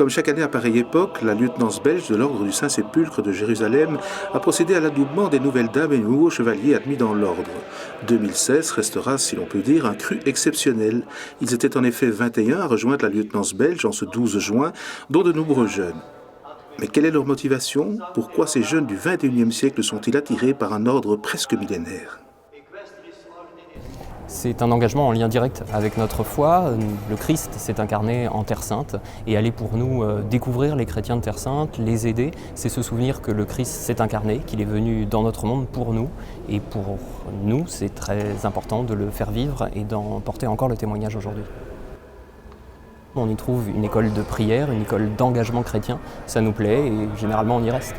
Comme chaque année à pareille époque, la lieutenance belge de l'ordre du Saint-Sépulcre de Jérusalem a procédé à l'adoubement des nouvelles dames et nouveaux chevaliers admis dans l'ordre. 2016 restera, si l'on peut dire, un cru exceptionnel. Ils étaient en effet 21 à rejoindre la lieutenance belge en ce 12 juin, dont de nombreux jeunes. Mais quelle est leur motivation? Pourquoi ces jeunes du XXIe siècle sont-ils attirés par un ordre presque millénaire? C'est un engagement en lien direct avec notre foi. Le Christ s'est incarné en Terre Sainte et aller pour nous découvrir les chrétiens de Terre Sainte, les aider, c'est se souvenir que le Christ s'est incarné, qu'il est venu dans notre monde pour nous. Et pour nous, c'est très important de le faire vivre et d'en porter encore le témoignage aujourd'hui. On y trouve une école de prière, une école d'engagement chrétien. Ça nous plaît et généralement on y reste.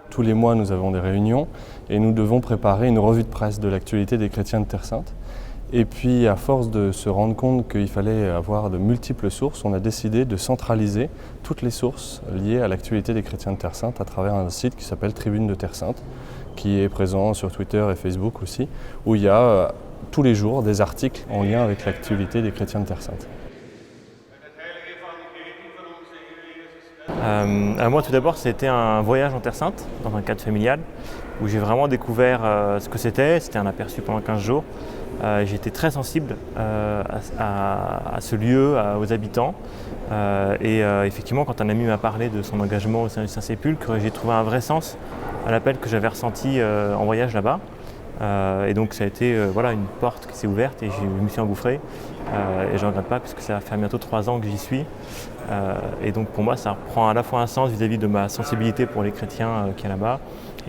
Tous les mois, nous avons des réunions et nous devons préparer une revue de presse de l'actualité des chrétiens de Terre Sainte. Et puis, à force de se rendre compte qu'il fallait avoir de multiples sources, on a décidé de centraliser toutes les sources liées à l'actualité des chrétiens de Terre Sainte à travers un site qui s'appelle Tribune de Terre Sainte, qui est présent sur Twitter et Facebook aussi, où il y a tous les jours des articles en lien avec l'actualité des chrétiens de Terre Sainte. Moi tout d'abord c'était un voyage en Terre Sainte dans un cadre familial où j'ai vraiment découvert ce que c'était un aperçu pendant 15 jours. J'ai été très sensible à ce lieu, aux habitants et effectivement quand un ami m'a parlé de son engagement au sein du Saint-Sépulcre, j'ai trouvé un vrai sens à l'appel que j'avais ressenti en voyage là-bas. Et donc ça a été une porte qui s'est ouverte et je me suis engouffré et je ne regrette pas puisque ça va faire bientôt 3 ans que j'y suis et donc pour moi ça reprend à la fois un sens vis-à-vis de ma sensibilité pour les chrétiens qu'il y a là-bas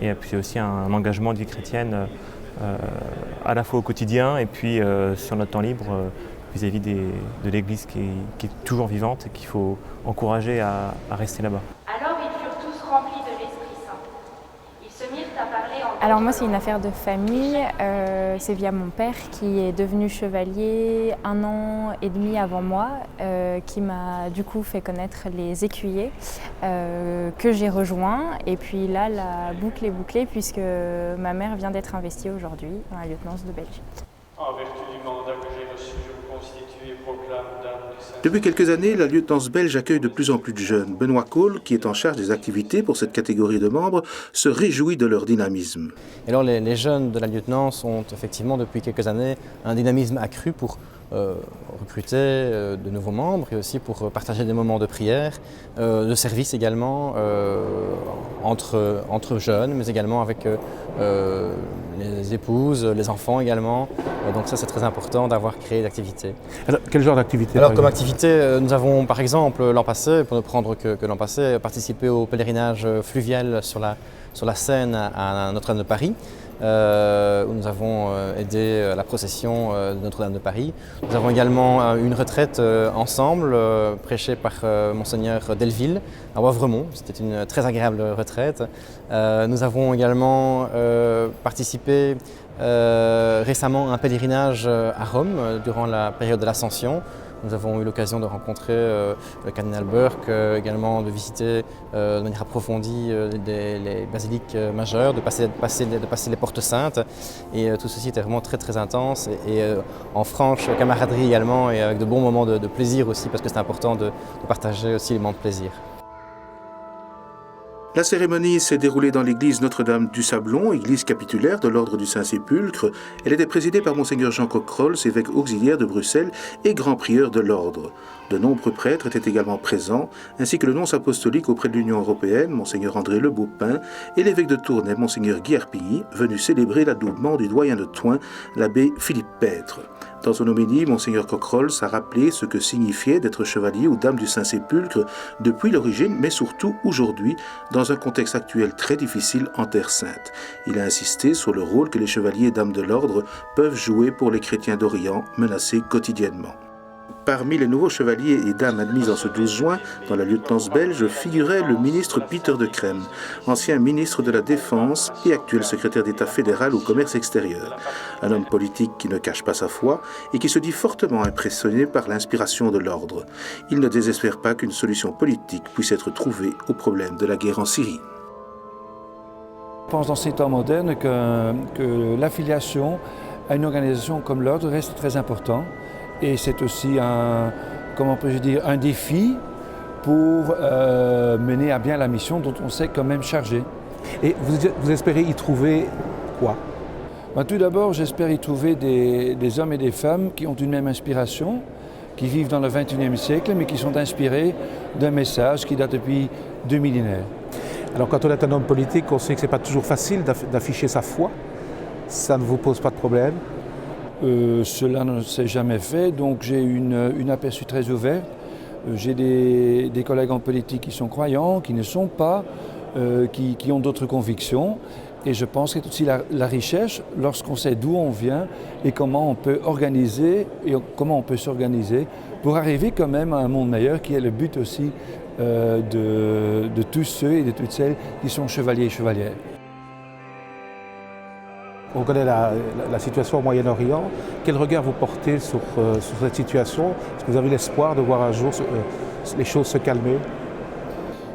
et puis aussi un engagement de vie chrétienne à la fois au quotidien et puis sur notre temps libre vis-à-vis de l'Église qui est toujours vivante et qu'il faut encourager à rester là-bas. Alors ils furent tous remplis de l'Esprit Saint. Ils se mirent à parler en... Alors moi c'est une affaire de famille, c'est via mon père qui est devenu chevalier 1 an et demi avant moi, qui m'a du coup fait connaître les écuyers que j'ai rejoints et puis là la boucle est bouclée puisque ma mère vient d'être investie aujourd'hui dans la lieutenance de Belgique. En vertu du mandat que j'ai reçu, je vous constitue et proclame dame du Saint. Depuis quelques années, la lieutenance belge accueille de plus en plus de jeunes. Benoît Cole, qui est en charge des activités pour cette catégorie de membres, se réjouit de leur dynamisme. Et alors les jeunes de la lieutenance ont effectivement depuis quelques années un dynamisme accru pour recruter de nouveaux membres et aussi pour partager des moments de prière, de service également entre jeunes, mais également avec les épouses, les enfants également. Donc ça c'est très important d'avoir créé d'activités. Alors, quel genre d'activité? Alors comme activité, nous avons par exemple l'an passé, pour ne prendre que l'an passé, participé au pèlerinage fluvial sur la Seine à Notre-Dame de Paris. Où nous avons aidé à la procession de Notre-Dame de Paris. Nous avons également une retraite ensemble, prêchée par Monseigneur Delville à Wavremonts. C'était une très agréable retraite. Nous avons également participé récemment à un pèlerinage à Rome durant la période de l'Ascension. Nous avons eu l'occasion de rencontrer le cardinal Burke, également de visiter de manière approfondie les basiliques majeures, de passer les portes saintes. Et tout ceci était vraiment très très intense et en franche camaraderie également et avec de bons moments de plaisir aussi parce que c'est important de partager aussi les moments de plaisir. La cérémonie s'est déroulée dans l'église Notre-Dame du Sablon, église capitulaire de l'ordre du Saint-Sépulcre. Elle était présidée par Monseigneur Jean Coquerolles, évêque auxiliaire de Bruxelles et grand prieur de l'ordre. De nombreux prêtres étaient également présents, ainsi que le nonce apostolique auprès de l'Union européenne, Monseigneur André Le Beaupin, et l'évêque de Tournai, Monseigneur Guy Arpigny, venu célébrer l'adoubement du doyen de Thoin, l'abbé Philippe Pêtre. Dans son homélie, Monseigneur Coquerolles a rappelé ce que signifiait d'être chevalier ou dame du Saint-Sépulcre depuis l'origine, mais surtout aujourd'hui, dans un contexte actuel très difficile en Terre Sainte. Il a insisté sur le rôle que les chevaliers et dames de l'ordre peuvent jouer pour les chrétiens d'Orient menacés quotidiennement. Parmi les nouveaux chevaliers et dames admis en ce 12 juin, dans la lieutenance belge, figurait le ministre Pieter de Crème, ancien ministre de la Défense et actuel secrétaire d'État fédéral au commerce extérieur. Un homme politique qui ne cache pas sa foi et qui se dit fortement impressionné par l'inspiration de l'ordre. Il ne désespère pas qu'une solution politique puisse être trouvée au problème de la guerre en Syrie. Je pense dans ces temps modernes que l'affiliation à une organisation comme l'ordre reste très important. Et c'est aussi un comment peux-je dire, un défi pour mener à bien la mission dont on s'est quand même chargé. Et vous espérez y trouver quoi? Tout d'abord, j'espère y trouver des hommes et des femmes qui ont une même inspiration, qui vivent dans le XXIe siècle, mais qui sont inspirés d'un message qui date depuis 2 millénaires. Alors quand on est un homme politique, on sait que ce n'est pas toujours facile d'afficher sa foi. Ça ne vous pose pas de problème? Cela ne s'est jamais fait, donc j'ai une aperçue très ouverte. J'ai des collègues en politique qui sont croyants, qui ne sont pas, qui ont d'autres convictions. Et je pense que c'est aussi la richesse lorsqu'on sait d'où on vient et comment on peut organiser et comment on peut s'organiser pour arriver quand même à un monde meilleur qui est le but aussi de tous ceux et de toutes celles qui sont chevaliers et chevalières. On connaît la situation au Moyen-Orient. Quel regard vous portez sur cette situation? Est-ce que vous avez l'espoir de voir un jour les choses se calmer?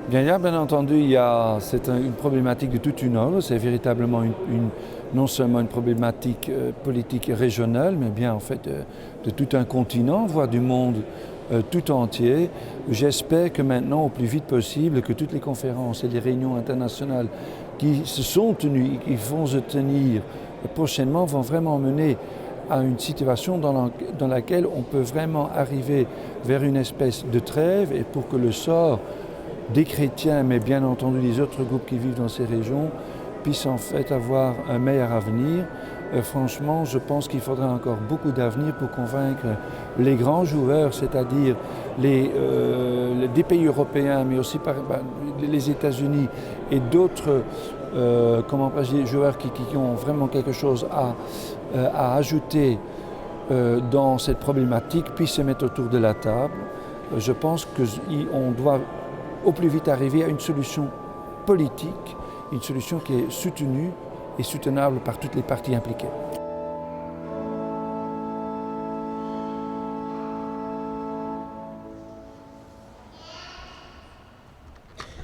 Bien entendu, c'est une problématique de toute une ordre. C'est véritablement non seulement une problématique politique régionale, mais bien en fait de tout un continent, voire du monde tout entier. J'espère que maintenant, au plus vite possible, que toutes les conférences et les réunions internationales qui se sont tenues et qui vont se tenir prochainement vont vraiment mener à une situation dans laquelle on peut vraiment arriver vers une espèce de trêve et pour que le sort des chrétiens, mais bien entendu des autres groupes qui vivent dans ces régions, puissent en fait avoir un meilleur avenir. Franchement, je pense qu'il faudra encore beaucoup d'avenir pour convaincre les grands joueurs, c'est-à-dire des pays européens, mais aussi les États-Unis et d'autres joueurs qui ont vraiment quelque chose à ajouter dans cette problématique, puissent se mettre autour de la table. Je pense qu'on doit au plus vite arriver à une solution politique, une solution qui est soutenue et soutenable par toutes les parties impliquées.